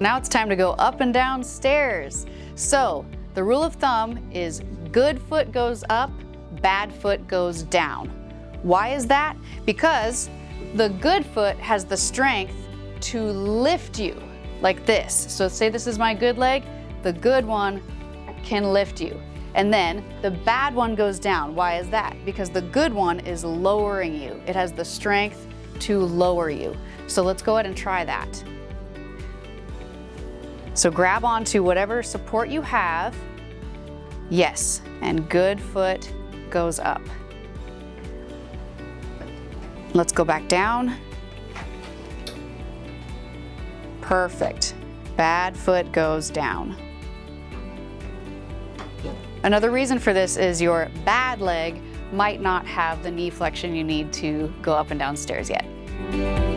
Now it's time to go up and down stairs. So the rule of thumb is good foot goes up, bad foot goes down. Why is that? Because the good foot has the strength to lift you like this. So say this is my good leg, the good one can lift you. And then the bad one goes down. Why is that? Because the good one is lowering you. It has the strength to lower you. So let's go ahead and try that. So grab onto whatever support you have. Yes, and good foot goes up. Let's go back down. Perfect. Bad foot goes down. Another reason for this is your bad leg might not have the knee flexion you need to go up and down stairs yet.